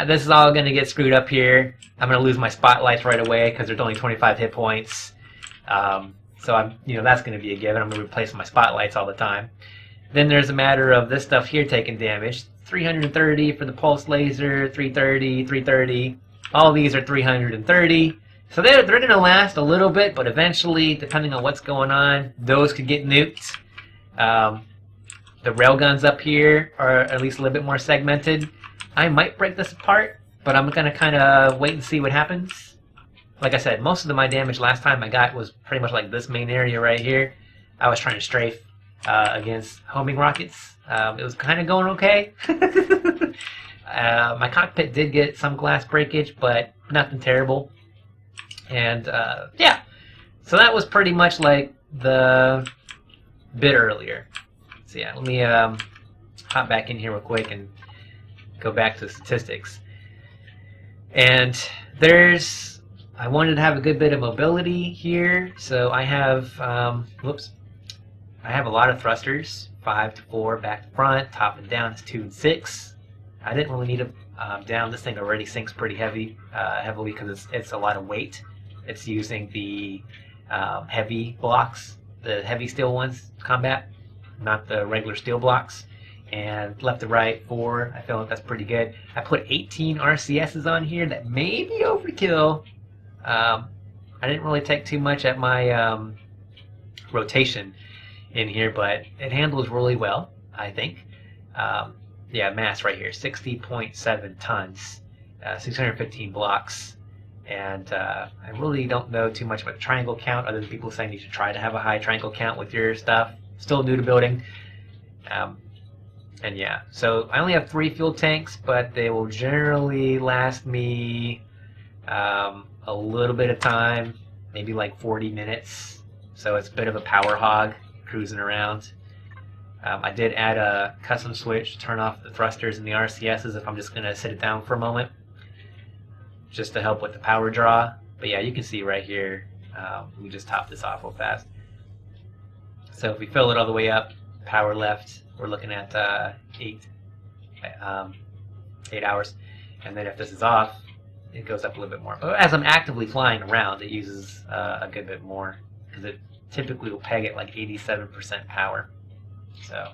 this is all going to get screwed up here. I'm going to lose my spotlights right away because there's only 25 hit points. So that's going to be a given. I'm going to replace my spotlights all the time. Then there's a matter of this stuff here taking damage. 330 for the pulse laser, 330, 330. All these are 330. So they're going to last a little bit, but eventually, depending on what's going on, those could get nuked. The railguns up here are at least a little bit more segmented. I might break this apart, but I'm going to kind of wait and see what happens. Like I said, most of my damage last time I got was pretty much like this main area right here. I was trying to strafe against homing rockets. It was kind of going okay. My cockpit did get some glass breakage, but nothing terrible. And yeah, so that was pretty much like the bit earlier. So yeah, let me hop back in here real quick and go back to statistics. And I wanted to have a good bit of mobility here, so I have, I have a lot of thrusters, 5 to 4, back to front, top and down is 2 and 6. I didn't really need them down. This thing already sinks pretty heavily because it's a lot of weight. It's using the heavy blocks, the heavy steel ones, combat, not the regular steel blocks. And left to right, 4. I feel like that's pretty good. I put 18 RCSs on here. That may be overkill. I didn't really take too much at my rotation in here, but it handles really well, I think. Yeah, mass right here, 60.7 tons, 615 blocks. And I really don't know too much about the triangle count, other than people saying you should try to have a high triangle count with your stuff. Still new to building. And yeah, so I only have 3 fuel tanks, but they will generally last me a little bit of time, maybe like 40 minutes. So it's a bit of a power hog cruising around. I did add a custom switch to turn off the thrusters and the RCSs if I'm just going to sit it down for a moment, just to help with the power draw. But yeah, you can see right here, we just top this off real fast. So if we fill it all the way up, power left, we're looking at 8 hours. And then if this is off, it goes up a little bit more. But as I'm actively flying around, it uses a good bit more, because it typically will peg at like 87% power. So,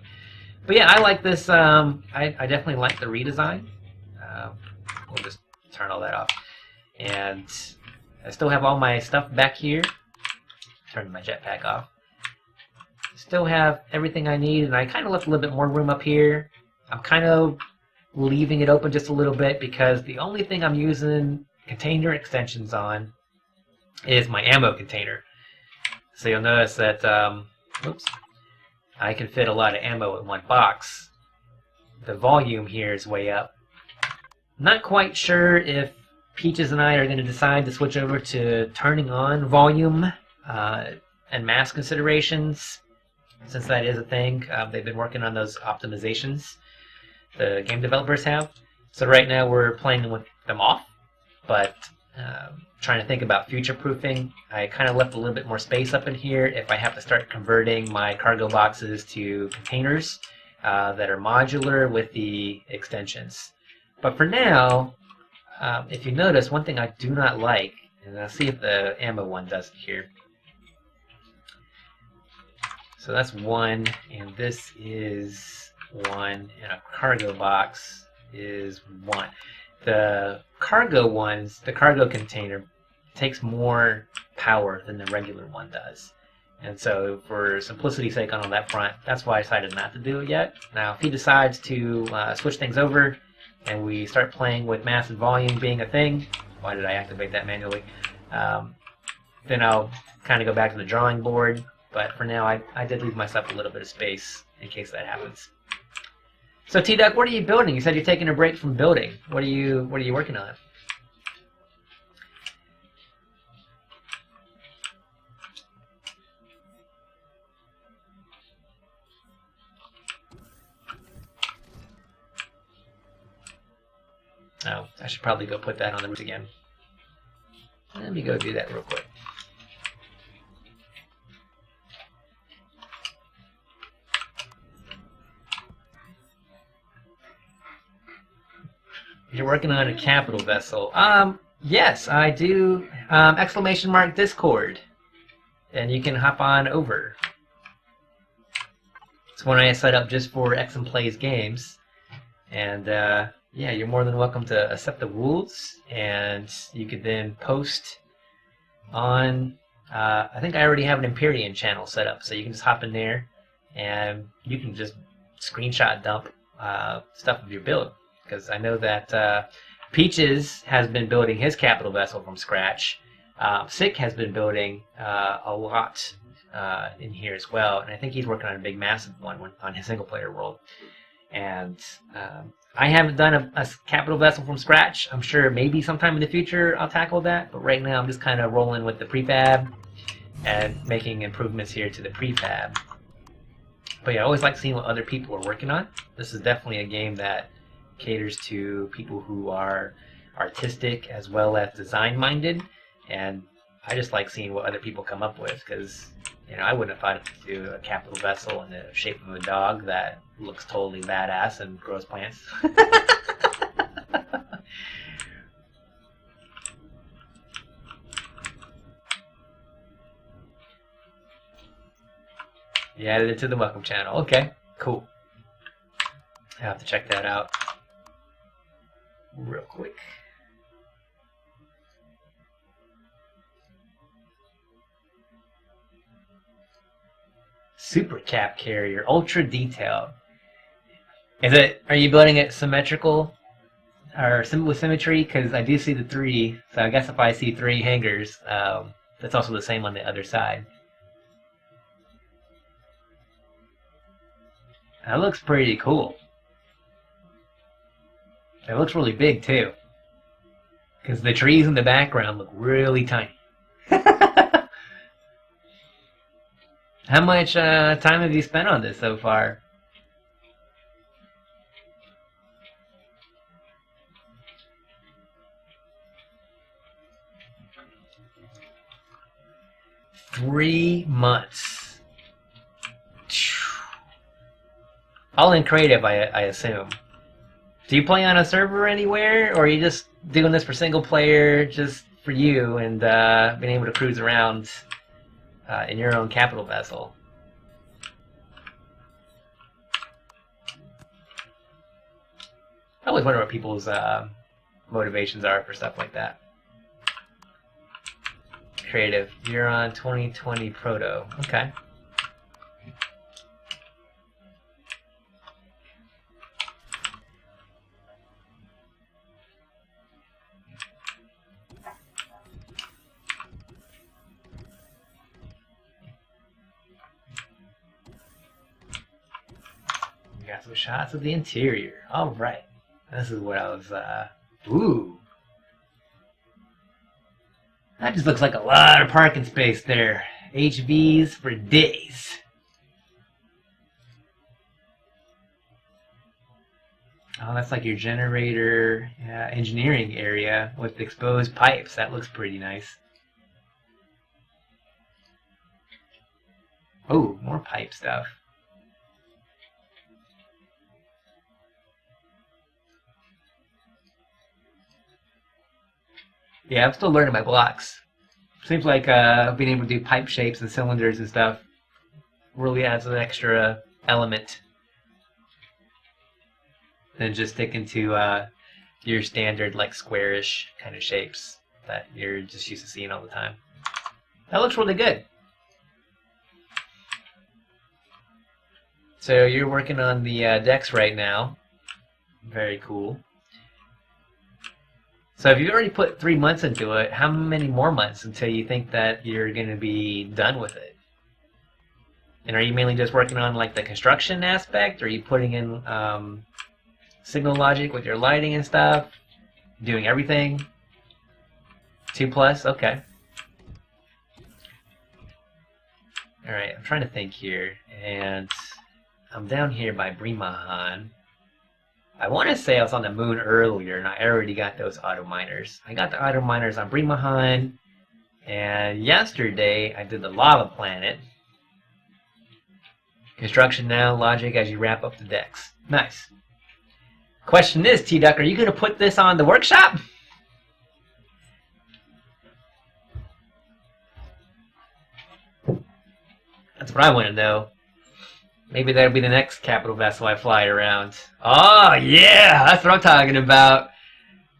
but yeah, I like this. I definitely like the redesign. We'll just turn all that off. And I still have all my stuff back here. Turn my jetpack off. Still have everything I need, and I kind of left a little bit more room up here. I'm kind of leaving it open just a little bit because the only thing I'm using container extensions on is my ammo container. So you'll notice that, oops, I can fit a lot of ammo in one box. The volume here is way up. Not quite sure if Peaches and I are going to decide to switch over to turning on volume and mass considerations, since that is a thing. They've been working on those optimizations, the game developers have. So right now we're playing with them off, but trying to think about future-proofing. I kind of left a little bit more space up in here if I have to start converting my cargo boxes to containers that are modular with the extensions. But for now, if you notice, one thing I do not like, and I'll see if the ammo one does it here. So that's one, and this is one, and a cargo box is one. The cargo ones, the cargo container, takes more power than the regular one does. And so for simplicity's sake on that front, that's why I decided not to do it yet. Now if he decides to switch things over and we start playing with massive volume being a thing, why did I activate that manually? Then I'll kind of go back to the drawing board. But for now, I did leave myself a little bit of space in case that happens. So T-Duck, what are you building? You said you're taking a break from building. What are you working on? Oh, I should probably go put that on the roof again. Let me go do that real quick. You're working on a capital vessel. Yes, I do. Exclamation mark Discord. And you can hop on over. It's one I set up just for EkzimPlaysGames. And yeah, you're more than welcome to accept the rules. And you could then post on... I think I already have an Empyrion channel set up. So you can just hop in there and you can just screenshot dump stuff of your build. Because I know that Peaches has been building his capital vessel from scratch. Sick has been building a lot in here as well, and I think he's working on a big, massive one on his single-player world. And I haven't done a capital vessel from scratch. I'm sure maybe sometime in the future I'll tackle that, but right now I'm just kind of rolling with the prefab and making improvements here to the prefab. But yeah, I always like seeing what other people are working on. This is definitely a game that caters to people who are artistic as well as design-minded, and I just like seeing what other people come up with, because I wouldn't have thought to do a capital vessel in the shape of a dog that looks totally badass and grows plants. You added it to the welcome channel. Okay, cool. I have to check that out real quick. Super cap carrier, ultra detailed. Are you building it symmetrical or with symmetry? Because I do see the 3, so I guess if I see 3 hangers, that's also the same on the other side. That looks pretty cool. It looks really big too, because the trees in the background look really tiny. How much time have you spent on this so far? $3 months. All in creative, I assume. Do you play on a server anywhere, or are you just doing this for single player, just for you, and being able to cruise around in your own capital vessel? I always wonder what people's motivations are for stuff like that. Creative. You're on 2020 Proto. Okay. We got some shots of the interior. All right. This is what I was, ooh. That just looks like a lot of parking space there. HVs for days. Oh, that's like your generator engineering area with exposed pipes. That looks pretty nice. Oh, more pipe stuff. Yeah, I'm still learning my blocks. Seems like being able to do pipe shapes and cylinders and stuff really adds an extra element than just sticking to your standard like squarish kind of shapes that you're just used to seeing all the time. That looks really good. So you're working on the decks right now. Very cool. So if you've already put 3 months into it, how many more months until you think that you're going to be done with it? And are you mainly just working on like the construction aspect, or are you putting in signal logic with your lighting and stuff? Doing everything? 2+? Okay. Alright, I'm trying to think here. And I'm down here by Brimahan. I want to say I was on the moon earlier, and I already got those auto miners. I got the auto miners on Brimahan, and yesterday I did the lava planet. Construction now, logic as you wrap up the decks. Nice. Question is, T-Duck, are you going to put this on the workshop? That's what I want to know. Maybe that'll be the next capital vessel I fly around. Oh, yeah! That's what I'm talking about.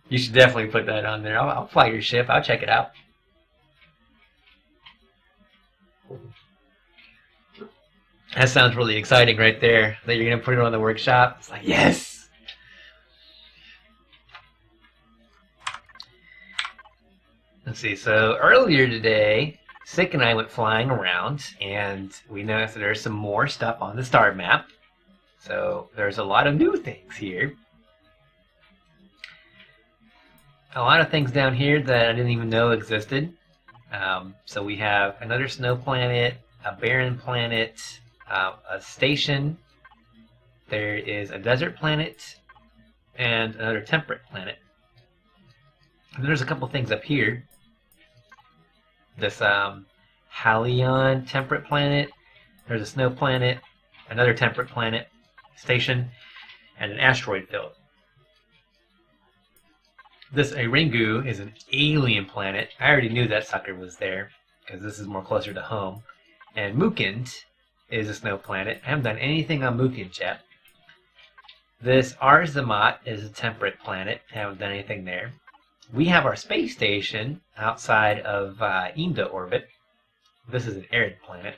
You should definitely put that on there. I'll fly your ship. I'll check it out. That sounds really exciting right there, that you're going to put it on the workshop. It's like, yes! Let's see. So earlier today, Sick and I went flying around, and we noticed that there's some more stuff on the star map. So there's a lot of new things here. A lot of things down here that I didn't even know existed. So we have another snow planet, a barren planet, a station. There is a desert planet, and another temperate planet. And there's a couple things up here. This Halion temperate planet, there's a snow planet, another temperate planet, station, and an asteroid field. This Aringu is an alien planet. I already knew that sucker was there, because this is more closer to home. And Mukint is a snow planet. I haven't done anything on Mukint yet. This Arzamat is a temperate planet. I haven't done anything there. We have our space station outside of Imda orbit. This is an arid planet.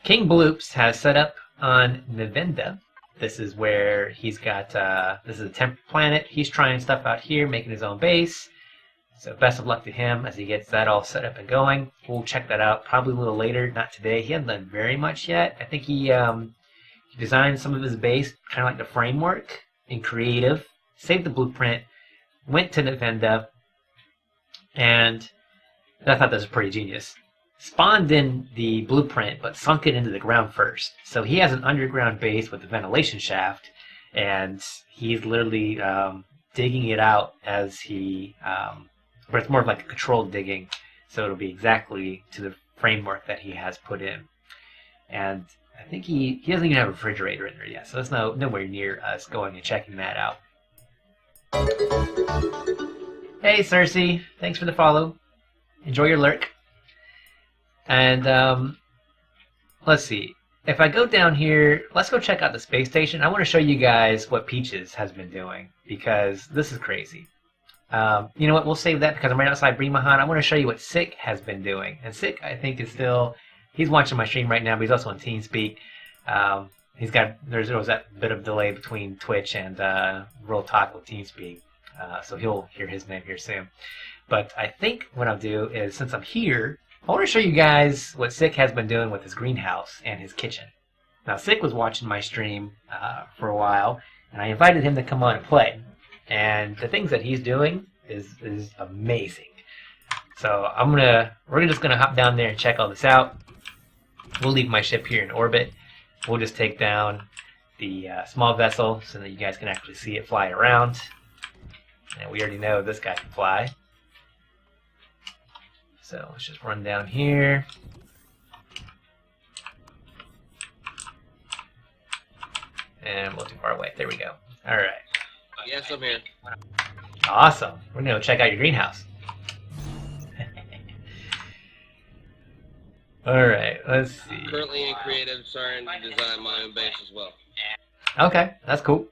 King Bloops has set up on Nivenda. This is where he's got, this is a temperate planet. He's trying stuff out here, making his own base. So best of luck to him as he gets that all set up and going. We'll check that out probably a little later, not today. He hasn't done very much yet. I think he designed some of his base, kind of like the framework in creative, saved the blueprint, went to Nivenda, and I thought that was pretty genius. Spawned in the blueprint, but sunk it into the ground first. So he has an underground base with a ventilation shaft, and he's literally digging it out as he, but it's more of like a controlled digging, so it'll be exactly to the framework that he has put in. And I think he doesn't even have a refrigerator in there yet, so that's nowhere near us going and checking that out. Hey Cersei, thanks for the follow. Enjoy your lurk. And let's see. If I go down here, let's go check out the space station. I want to show you guys what Peaches has been doing, because this is crazy. You know what? We'll save that because I'm right outside Brimahan. I want to show you what Sick has been doing. And Sick, I think, is still... He's watching my stream right now, but he's also on TeamSpeak. He's got... There was that bit of delay between Twitch and Real Talk with TeamSpeak. So he'll hear his name here soon. But I think what I'll do is, since I'm here, I want to show you guys what Sick has been doing with his greenhouse and his kitchen. Now, Sick was watching my stream for a while, and I invited him to come on and play. And the things that he's doing is amazing. So we're just gonna hop down there and check all this out. We'll leave my ship here in orbit. We'll just take down the small vessel so that you guys can actually see it fly around. And we already know this guy can fly. So let's just run down here. And we're too far away. There we go. All right. Yes, I'm here. Awesome. We're going to check out your greenhouse. All right. Let's see. Currently in creative, starting to design my own base as well. Okay. That's cool.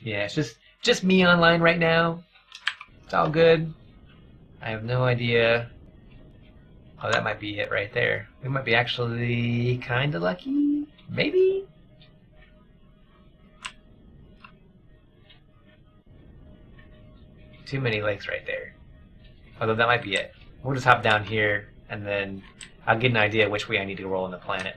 Yeah, it's just me online right now. It's all good. I have no idea. Oh, that might be it right there. We might be actually kind of lucky. Maybe? Too many lakes right there. Although that might be it. We'll just hop down here, and then I'll get an idea which way I need to roll on the planet.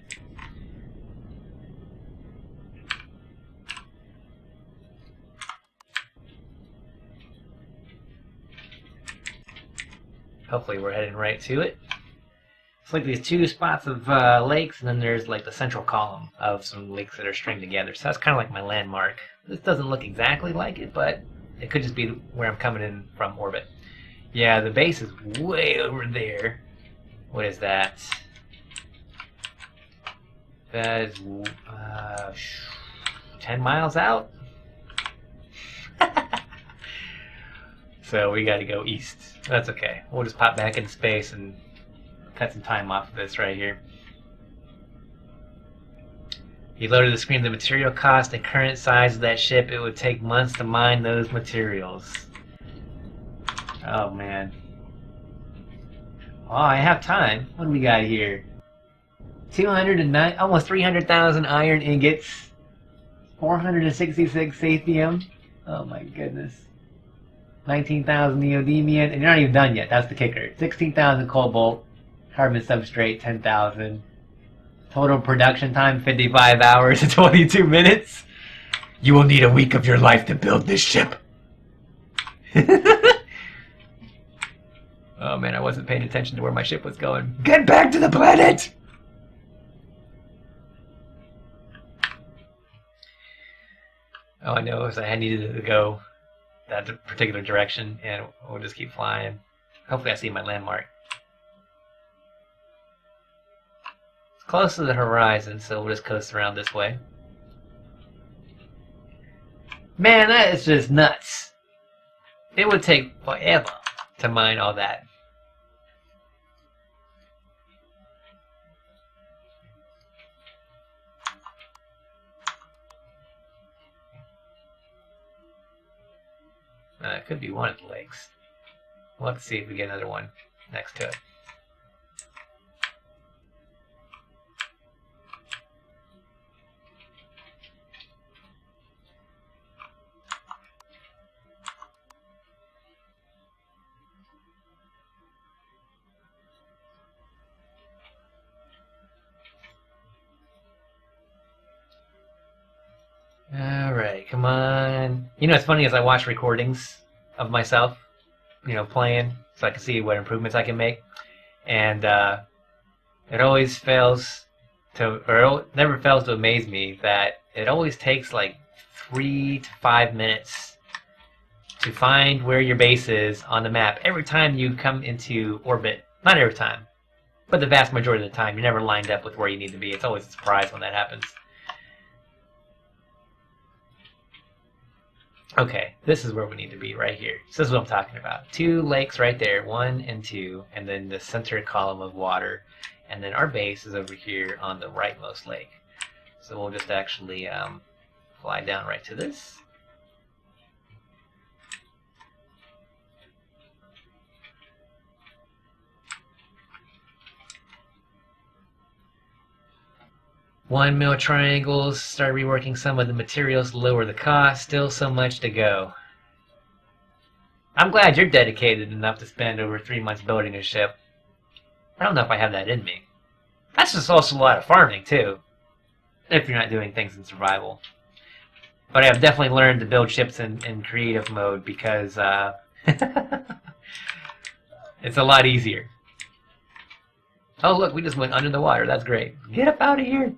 Hopefully we're heading right to it. It's like these two spots of lakes, and then there's like the central column of some lakes that are stringed together. So that's kind of like my landmark. This doesn't look exactly like it, but it could just be where I'm coming in from orbit. Yeah, the base is way over there. What is that? That is 10 miles out. So we gotta go east. That's okay. We'll just pop back into space and cut some time off of this right here. He loaded the screen of the material cost and current size of that ship. It would take months to mine those materials. Oh man. Oh, I have time. What do we got here? 209, almost 300,000 iron ingots. 466 saphium. Oh my goodness. 19,000 neodymium, and you're not even done yet. That's the kicker. 16,000 cobalt, carbon substrate 10,000. Total production time 55 hours and 22 minutes. You will need a week of your life to build this ship. Oh man, I wasn't paying attention to where my ship was going. Get back to the planet! All I know is I needed to go that particular direction, and we'll just keep flying. Hopefully I see my landmark. It's close to the horizon, so we'll just coast around this way. Man, that is just nuts. It would take forever to mine all that. It could be one of the lakes. We'll have to see if we get another one next to it. Alright, come on. You know what's funny is I watch recordings of myself, you know, playing, so I can see what improvements I can make. And it always fails to, or it never fails to amaze me that it always takes like 3 to 5 minutes to find where your base is on the map every time you come into orbit. Not every time, but the vast majority of the time. You're never lined up with where you need to be. It's always a surprise when that happens. Okay, this is where we need to be, right here. So this is what I'm talking about. 2 lakes right there, 1 and 2, and then the center column of water. And then our base is over here on the rightmost lake. So we'll just actually fly down right to this. One mil triangles, start reworking some of the materials to lower the cost, still so much to go. I'm glad you're dedicated enough to spend over 3 months building a ship. I don't know if I have that in me. That's just also a lot of farming, too. If you're not doing things in survival. But I have definitely learned to build ships in creative mode because it's a lot easier. Oh, look, we just went under the water. That's great. Get up out of here.